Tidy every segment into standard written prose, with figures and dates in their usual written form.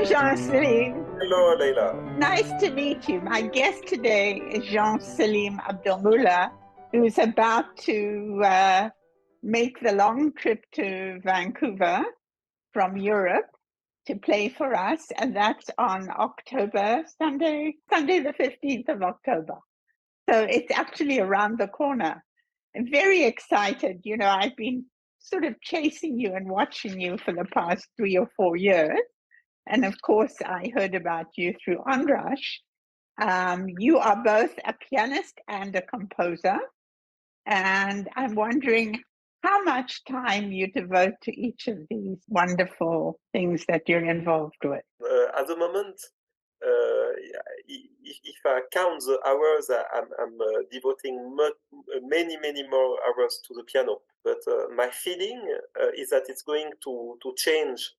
Jean-Sélim. Hello, Leila. Nice to meet you. My guest today is Jean-Sélim Abdelmoula, who's about to make the long trip to Vancouver from Europe to play for us, and that's on Sunday the 15th of October. So it's actually around the corner. I'm very excited. You know, I've been sort of chasing you and watching you for the past 3 or 4 years. And of course, I heard about you through András. You are both a pianist and a composer. And I'm wondering how much time you devote to each of these wonderful things that you're involved with. At the moment, if I count the hours, I'm devoting many more hours to the piano. But my feeling is that it's going to change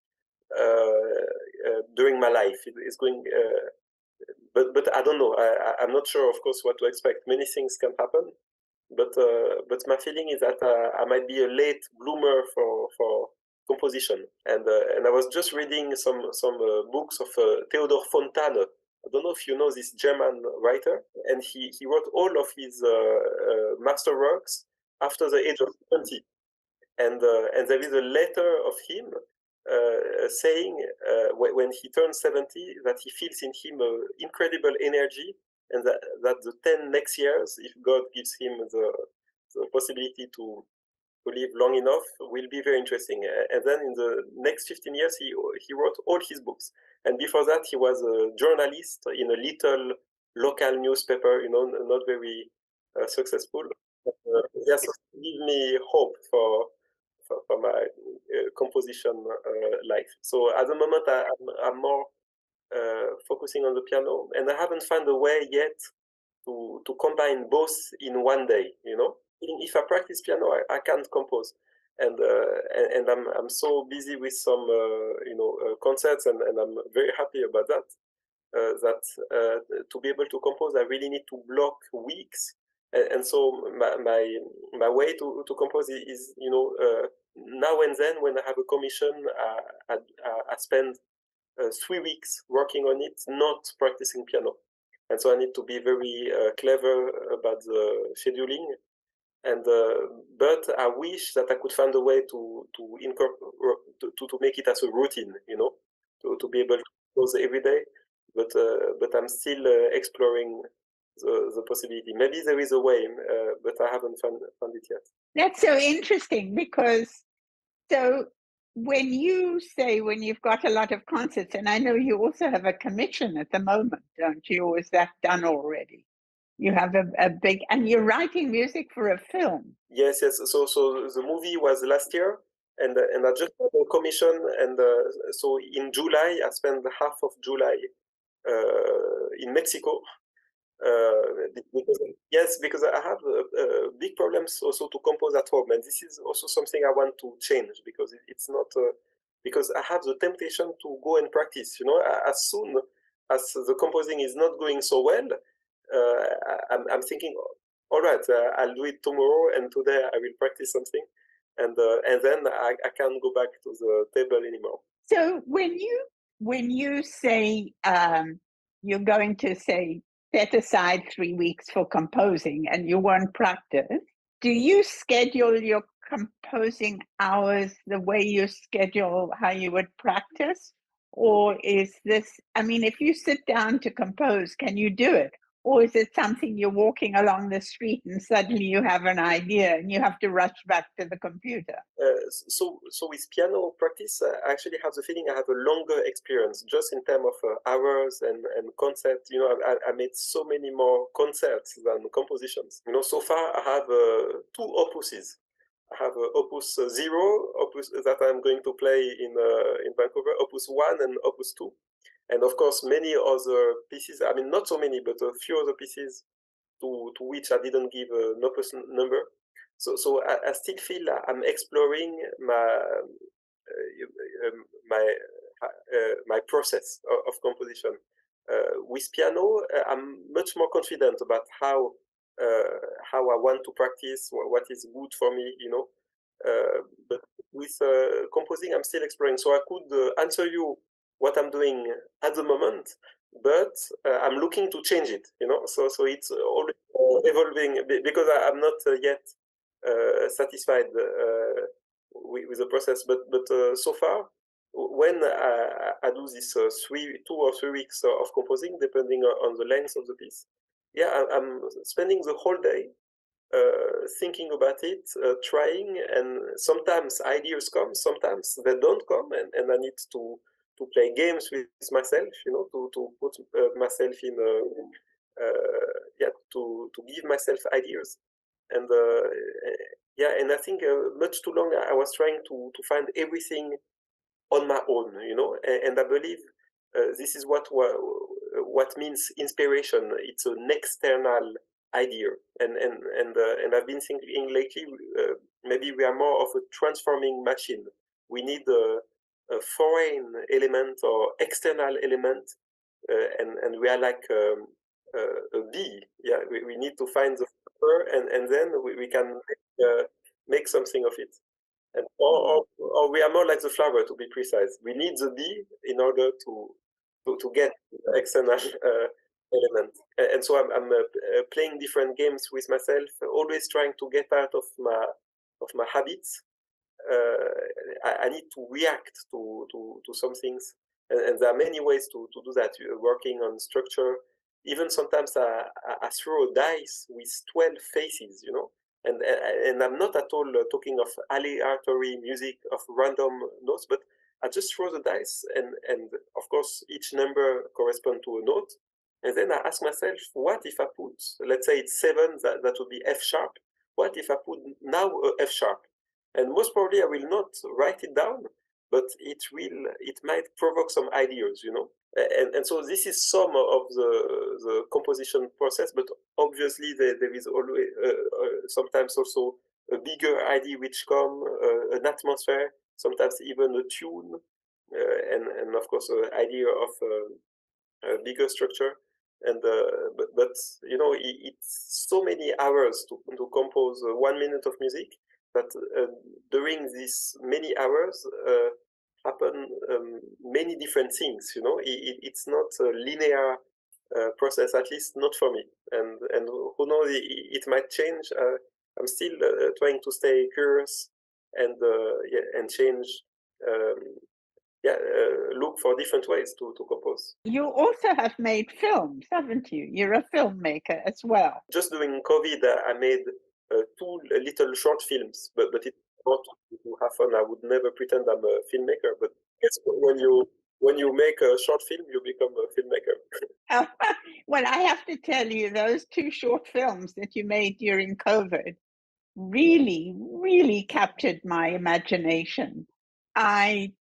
during my life. It's going, but I don't know. I'm not sure, of course, what to expect. Many things can happen, but my feeling is that I might be a late bloomer for composition. And I was just reading some books of Theodor Fontane. I don't know if you know this German writer, and he wrote all of his master works after the age of 20. And there is a letter of him saying when he turns 70 that he feels in him incredible energy, and that the 10 next years, if God gives him the possibility to live long enough, will be very interesting. And then in the next 15 years, he wrote all his books. And before that, he was a journalist in a little local newspaper, you know, not very successful. Yes, give me hope for my composition life. So at the moment, I'm more focusing on the piano, and I haven't found a way yet to combine both in one day. You know, if I practice piano, I can't compose, and I'm so busy with some concerts, and I'm very happy about that. To be able to compose, I really need to block weeks. And so my way to compose is now and then when I have a commission, I spend 3 weeks working on it, not practicing piano. And so I need to be very clever about the scheduling. And but I wish that I could find a way to make it as a routine, you know, to be able to compose every day. But I'm still exploring the possibility. Maybe there is a way, but I haven't found it yet. That's so interesting because when you've got a lot of concerts, and I know you also have a commission at the moment, don't you? Or is that done already? You have a big, and you're writing music for a film. Yes. So the movie was last year, and I just had a commission, and so in July I spent half of July in Mexico. Because I have big problems also to compose at home, and this is also something I want to change, because it's not because I have the temptation to go and practice. You know, as soon as the composing is not going so well, I'm thinking, all right, I'll do it tomorrow, and today I will practice something, and then I can't go back to the table anymore. So when you say you're going to say set aside 3 weeks for composing and you won't practice, do you schedule your composing hours the way you schedule how you would practice? Or is this, I mean, if you sit down to compose, can you do it? Or is it something you're walking along the street and suddenly you have an idea and you have to rush back to the computer? So with piano practice, I actually have the feeling I have a longer experience, just in terms of hours and concept. You know, I made so many more concerts than compositions. You know, so far I have 2 opuses. I have opus 0, opus that I'm going to play in Vancouver, opus 1 and opus 2. And of course, many other pieces, I mean, not so many, but a few other pieces to which I didn't give an opus number. So I still feel I'm exploring my process of composition. With piano, I'm much more confident about how I want to practice, what is good for me, you know. But with composing, I'm still exploring. So I could answer you what I'm doing at the moment, but I'm looking to change it, so it's always evolving, because I'm not yet satisfied with the process, but so far, when I do this 2 or 3 weeks of composing, depending on the length of the piece, I'm spending the whole day thinking about it, trying, and sometimes ideas come, sometimes they don't come, and I need to play games with myself, to put myself in, to give myself ideas, and and I think much too long I was trying to find everything on my own, and I believe this is what means inspiration. It's an external idea, and I've been thinking lately, maybe we are more of a transforming machine. We need a foreign element or external element, and we are like a bee. Yeah, we need to find the flower, and then we can make something of it. And or we are more like the flower, to be precise. We need the bee in order to get the external element. And so I'm playing different games with myself, always trying to get out of my habits. I need to react to some things, and there are many ways to do that. You're working on structure. Even sometimes I throw a dice with 12 faces, and I'm not at all talking of aleatory music of random notes, but I just throw the dice, and of course each number corresponds to a note, and then I ask myself, what if I put, let's say it's 7, that would be F sharp. What if I put now a F sharp? And most probably I will not write it down, but it might provoke some ideas, and so this is some of the composition process, but obviously there is always sometimes also a bigger idea which come, an atmosphere, sometimes even a tune, and of course an idea of a bigger structure. And but it's so many hours to compose 1 minute of music, that during these many hours happen many different things. It's not a linear process, at least not for me. And who knows, it might change. I'm still trying to stay curious and change. Look for different ways to compose. You also have made films, haven't you? You're a filmmaker as well. Just during COVID, I made 2 little short films, but it's not to have fun. I would never pretend I'm a filmmaker, but guess when you make a short film, you become a filmmaker. Well, I have to tell you, those 2 short films that you made during COVID really, really captured my imagination. I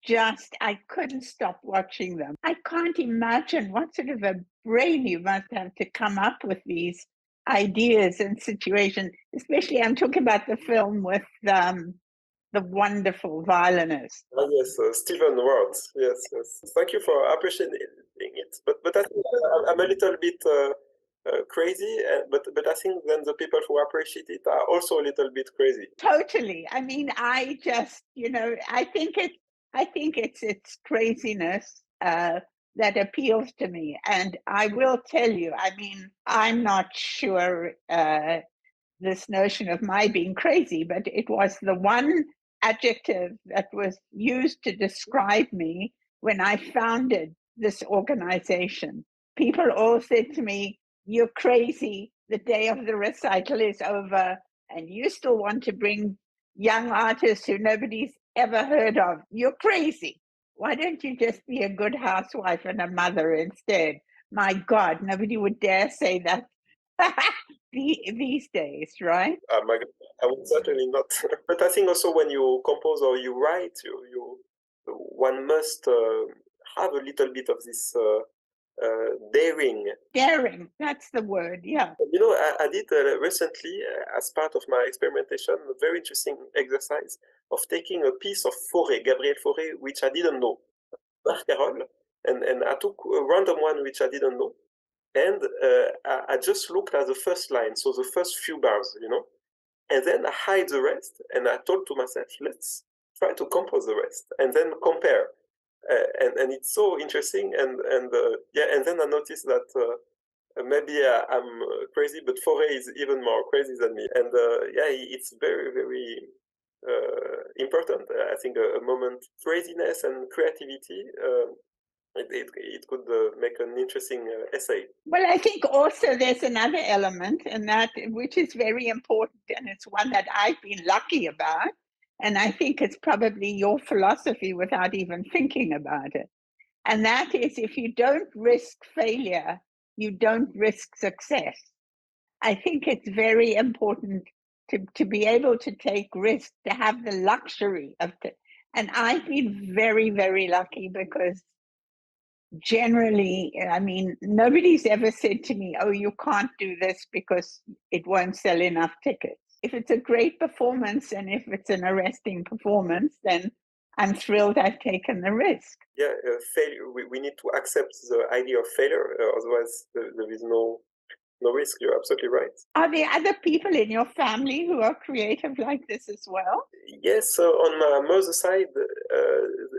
couldn't stop watching them. I can't imagine what sort of a brain you must have to come up with these ideas and situations, especially I'm talking about the film with the wonderful violinist. Oh, yes, Stephen Ward. Yes. Thank you for appreciating it. But I think I'm a little bit crazy, but I think then the people who appreciate it are also a little bit crazy. Totally. I mean, I just, I think it's craziness that appeals to me. And I will tell you, I mean, I'm not sure this notion of my being crazy, but it was the one adjective that was used to describe me when I founded this organization. People all said to me, "You're crazy. The day of the recital is over, and you still want to bring young artists who nobody's ever heard of. You're crazy. Why don't you just be a good housewife and a mother instead?" My God, nobody would dare say that these days, right? My God, I would certainly not. But I think also when you compose or you write, one must have a little bit of this daring. Daring, that's the word, yeah. I did recently, as part of my experimentation, a very interesting exercise of taking a piece of Fauré, Gabriel Fauré, which I didn't know, Barcarolle, and I took a random one which I didn't know, and I just looked at the first line, so the first few bars, and then I hide the rest, and I told to myself, let's try to compose the rest, and then compare. and it's so interesting. And then I noticed that maybe I'm crazy, but Fauré is even more crazy than me. And it's very, very important. I think a moment craziness and creativity. It could make an interesting essay. Well, I think also there's another element, and that which is very important, and it's one that I've been lucky about, and I think it's probably your philosophy without even thinking about it. And that is, if you don't risk failure, you don't risk success. I think it's very important to be able to take risks, to have the luxury of it. And I've been very, very lucky because generally, I mean, nobody's ever said to me, oh, you can't do this because it won't sell enough tickets. If it's a great performance and if it's an arresting performance, then I'm thrilled I've taken the risk. Yeah, failure. We need to accept the idea of failure, otherwise there is no risk. You're absolutely right. Are there other people in your family who are creative like this as well? Yes, on my mother's side,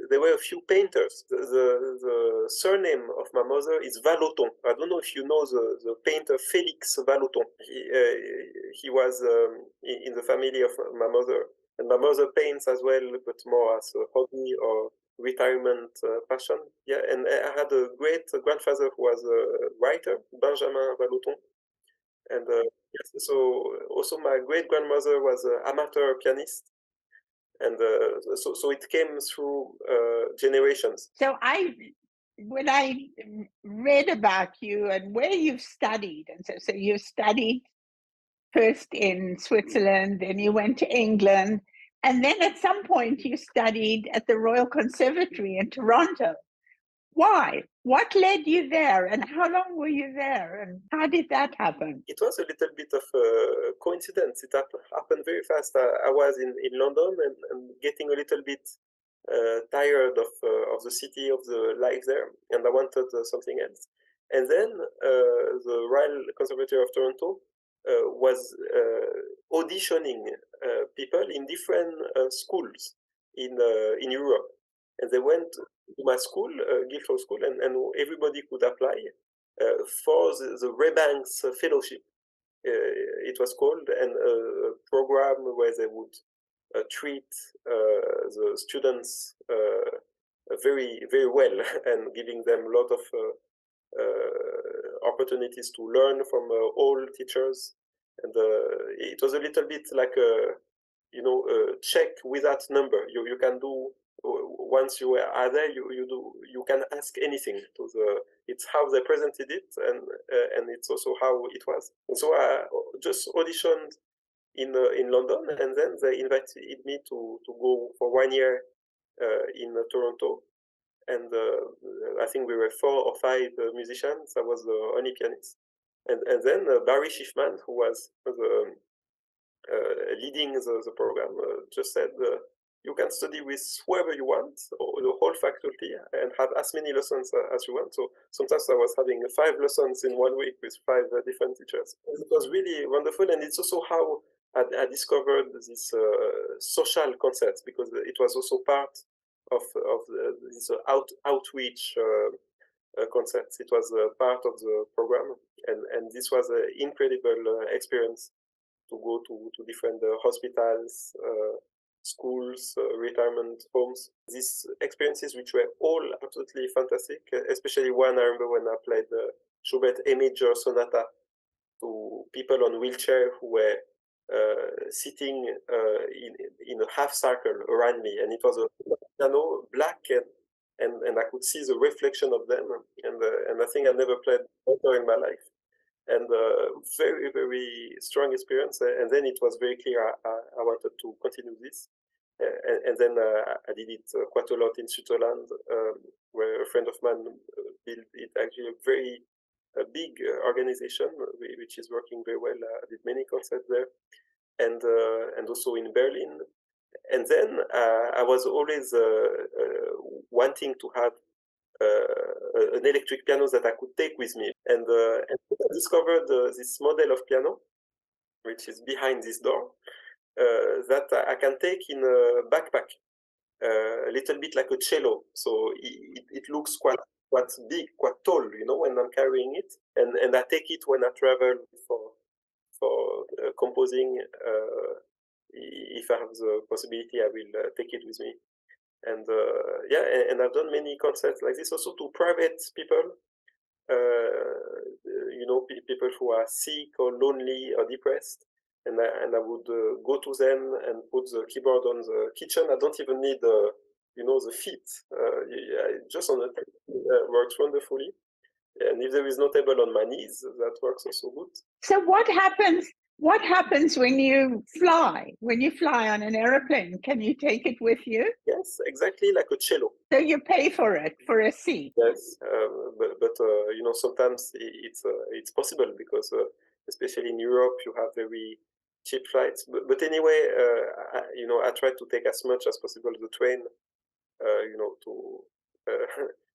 there were a few painters. The surname of my mother is Vallotton. I don't know if you know the painter Félix Vallotton. He was in the family of my mother. And my mother paints as well, but more as a hobby or retirement passion. Yeah, and I had a great grandfather who was a writer, Benjamin Vallotton. And yes, so also my great grandmother was an amateur pianist. And so it came through generations. So when I read about you and where you've studied, and so you studied first in Switzerland, then you went to England, and then at some point you studied at the Royal Conservatory in Toronto. Why? What led you there, and how long were you there, and how did that happen? It was a little bit of a coincidence. It happened very fast. I was in London and getting a little bit tired of the city, of the life there, and I wanted something else. And then the Royal Conservatory of Toronto was auditioning people in different schools in Europe, and they went to my school, Guildhall School, and everybody could apply for the Rebanks Fellowship. It was called, and a program where they would treat the students very, very well and giving them a lot of opportunities to learn from all teachers. And it was a little bit like a check without number. You can do once you are there. You can ask anything to the. It's how they presented it, and it's also how it was. And so I just auditioned in London, and then they invited me to go for 1 year in Toronto. And I think we were 4 or 5 musicians. I was the only pianist. And then Barry Schiffman, who was leading the program, just said, you can study with whoever you want, or the whole faculty, and have as many lessons as you want. So sometimes I was having 5 lessons in 1 week with 5 different teachers. It was really wonderful, and it's also how I discovered this social concept, because it was also part of this outreach concept. It was part of the program, and this was an incredible experience to go to different hospitals, schools, retirement homes. These experiences, which were all absolutely fantastic, especially one I remember when I played the Schubert A major sonata to people on wheelchair who were sitting in a half circle around me, and it was a piano, black, and I could see the reflection of them, and I think I never played better in my life. And very, very strong experience. And then it was very clear I wanted to continue this. And then I did it quite a lot in Switzerland, where a friend of mine built it, actually a very big organization, which is working very well. I did many concerts there, and also in Berlin. And then I was always wanting to have an electric piano that I could take with me. And I discovered this model of piano, which is behind this door, that I can take in a backpack. a little bit like a cello. So it looks quite big, quite tall, when I'm carrying it. And I take it when I travel for composing. If I have the possibility, I will take it with me. And and I've done many concerts like this also to private people. People who are sick or lonely or depressed, and I would go to them and put the keyboard on the kitchen. I don't even need the feet. Just on the table works wonderfully. And if there is no table on my knees, that works also good. So what happens? What happens when you fly? When you fly on an airplane, can you take it with you? Yes, exactly like a cello. So you pay for it, for a seat. Yes, but sometimes it's possible because especially in Europe you have very cheap flights. But anyway, I try to take as much as possible the train. To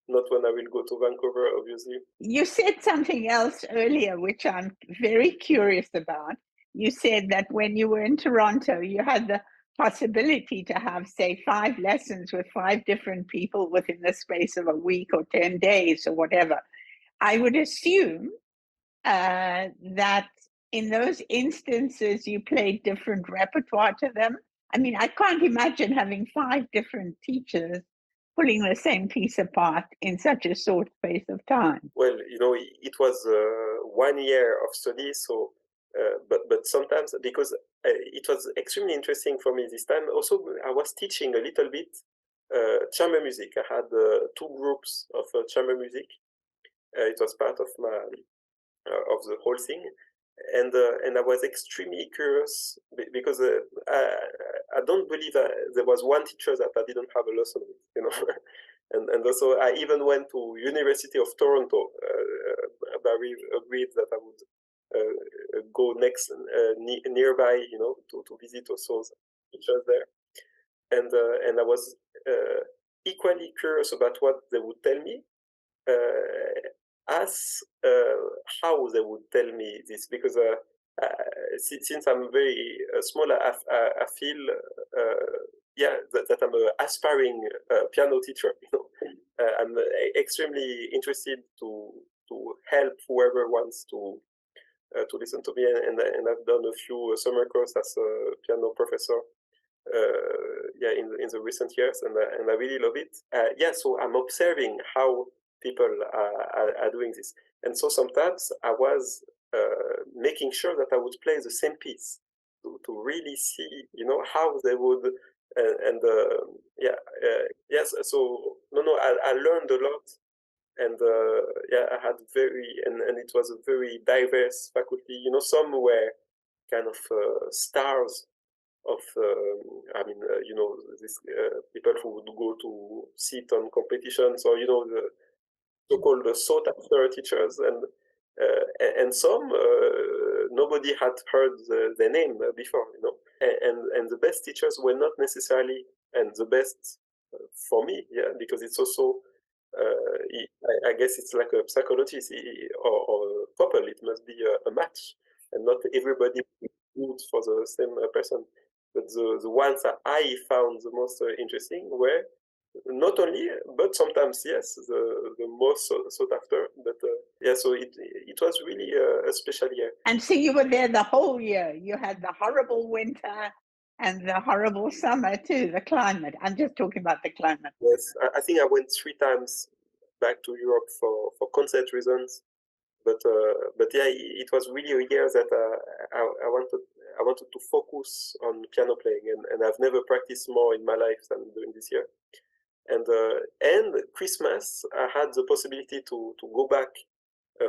not when I will go to Vancouver, obviously. You said something else earlier, which I'm very curious about. You said that when you were in Toronto, you had the possibility to have, say, 5 lessons with 5 different people within the space of a week or 10 days or whatever. I would assume that in those instances, you played different repertoire to them. I mean, I can't imagine having 5 different teachers pulling the same piece apart in such a short space of time. Well, it was 1 year of study, so but sometimes because it was extremely interesting for me this time. Also, I was teaching a little bit chamber music. I had 2 groups of chamber music. It was part of my of the whole thing, and I was extremely curious because I don't believe there was one teacher that I didn't have a lesson with, and also I even went to University of Toronto. Barry agreed that I would go nearby, to visit also teachers there, and I was equally curious about what they would tell me. As how they would tell me this, because since I'm very small, I feel that I'm an aspiring piano teacher. I'm extremely interested to help whoever wants to listen to me, and I've done a few summer courses as a piano professor. In the recent years, and I really love it. So I'm observing how people are doing this, and so sometimes I was making sure that I would play the same piece to really see, how they would, yes. So I learned a lot, and I had and it was a very diverse faculty. Some were kind of stars of these people who would go to sit on competitions, or the so-called sought after teachers, and some nobody had heard their name before, and the best teachers were not necessarily, and the best for me, because it's also I guess it's like a psychologist or a couple. It must be a match, and not everybody good for the same person. But the ones that I found the most interesting were not only, but sometimes, yes, the most sought after. But so it was really a special year. And so you were there the whole year. You had the horrible winter and the horrible summer too, the climate. I'm just talking about the climate. Yes, I think I went 3 times back to Europe for concert reasons. But it was really a year that I wanted to focus on piano playing, and I've never practiced more in my life than doing this year. And Christmas, I had the possibility to go back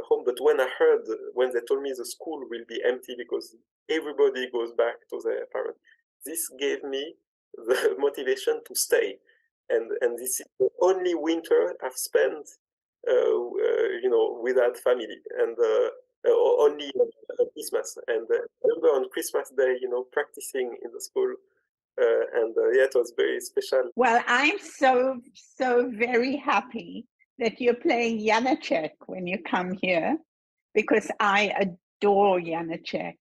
home, but when they told me the school will be empty because everybody goes back to their parents, this gave me the motivation to stay. And this is the only winter I've spent without family, and only Christmas. And I remember on Christmas Day, practicing in the school, and it was very special. Well, I'm so very happy that you're playing Janáček when you come here, because I adore Janáček.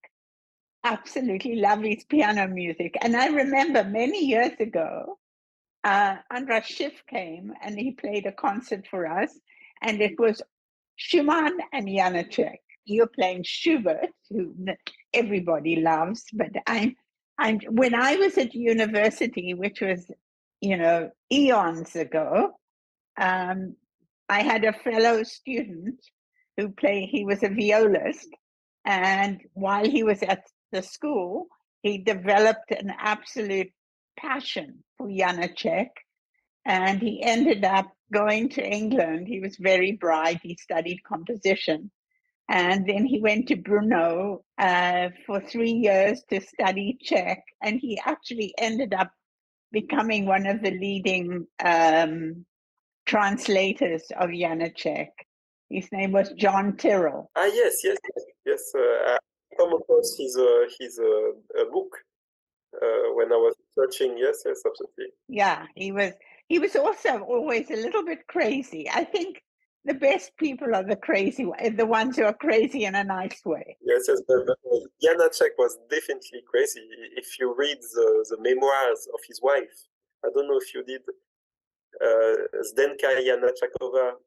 Absolutely love his piano music. And I remember many years ago, András Schiff came and he played a concert for us, and it was Schumann and Janáček. You're playing Schubert, who everybody loves, but when I was at university, which was, eons ago, I had a fellow student he was a violist, and while he was at the school, he developed an absolute passion for Janáček, and he ended up going to England. He was very bright. He studied composition. And then he went to Brno for 3 years to study Czech. And he actually ended up becoming one of the leading translators of Janáček. His name was John Tyrrell. Yes. I come across his book when I was searching. Yes, absolutely. Yeah, he was also always a little bit crazy. I think the best people are the ones who are crazy in a nice way. Yes, Janáček was definitely crazy. If you read the memoirs of his wife, I don't know if you did, Zdenka Janáčekova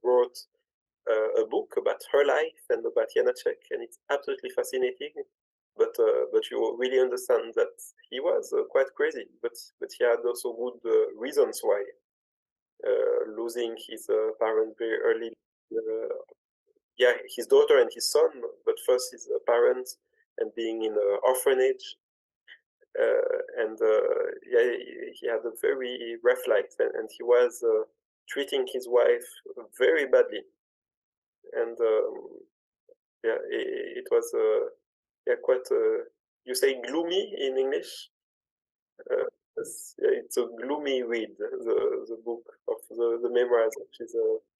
wrote a book about her life and about Janáček, and it's absolutely fascinating. But you really understand that he was quite crazy, but he had also good reasons why. Losing his parents very early, his daughter and his son, but first his parents, and being in an orphanage, he had a very rough life, and he was treating his wife very badly, and it was quite you say gloomy in English. It's a gloomy read, the book of the memoirs.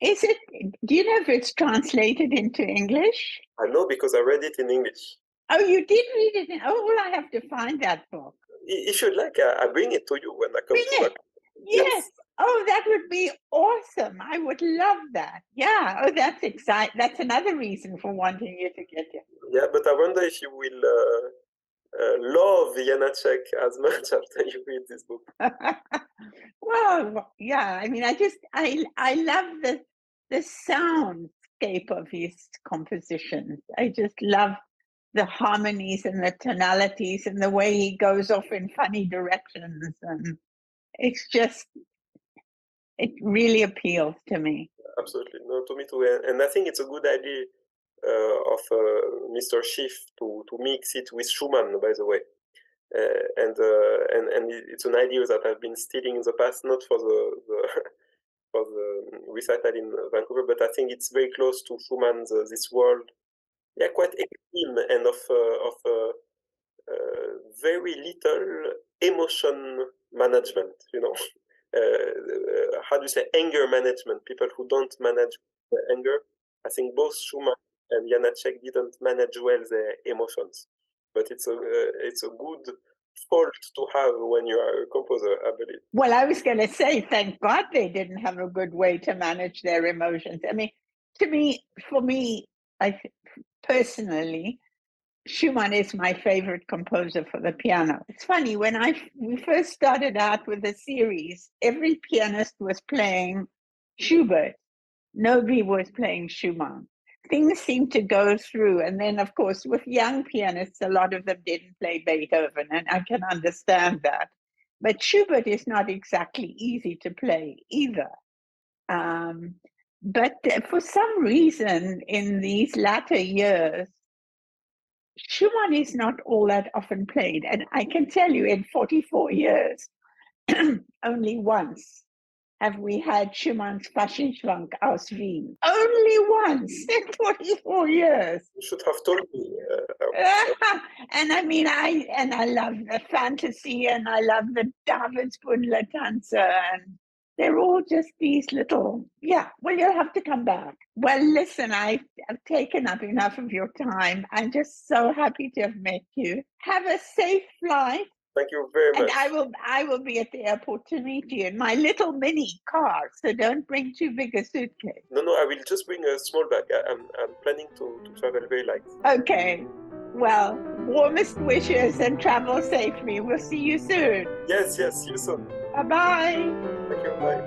Is it? Do you know if it's translated into English? I know, because I read it in English. Oh, you did read it? Well, I have to find that book. If you'd like, I bring it to you when I come to work. Yes. Oh, that would be awesome. I would love that. Yeah. Oh, that's exciting. That's another reason for wanting you to get it. Yeah, but I wonder if you will love Janáček as much after you read this book. Well, yeah. I mean, I love the soundscape of his compositions. I just love the harmonies and the tonalities and the way he goes off in funny directions, and it really appeals to me. Absolutely, no, to me too, and I think it's a good idea of Mr. Schiff to mix it with Schumann, by the way, and it's an idea that I've been stealing in the past, not for the recital in Vancouver, but I think it's very close to Schumann's this world. Yeah, quite extreme and of very little emotion management, how do you say, anger management, people who don't manage anger. I think both Schumann and Janáček didn't manage well their emotions, but it's a good fault to have when you are a composer, I believe. Well, I was going to say, thank God they didn't have a good way to manage their emotions. I mean, for me, personally, Schumann is my favorite composer for the piano. It's funny, when we first started out with the series, every pianist was playing Schubert. Nobody was playing Schumann. Things seemed to go through. And then, of course, with young pianists, a lot of them didn't play Beethoven, and I can understand that. But Schubert is not exactly easy to play either. But for some reason, in these latter years, Schumann is not all that often played. And I can tell you, in 44 years, only once have we had Schumann's Faschingsschwank aus Wien. Only once in 44 years. You should have told me. And I mean, I love the fantasy, and I love the Davidsbündler Tanze, and they're all just these little, well, you'll have to come back. Well, listen, I've taken up enough of your time. I'm just so happy to have met you. Have a safe flight. Thank you very much. And I will be at the airport to meet you in my little mini car, so don't bring too big a suitcase. No, I will just bring a small bag. I'm planning to travel very light. Okay. Well, warmest wishes and travel safely. We'll see you soon. Yes, see you soon. Bye-bye. Thank you. Bye.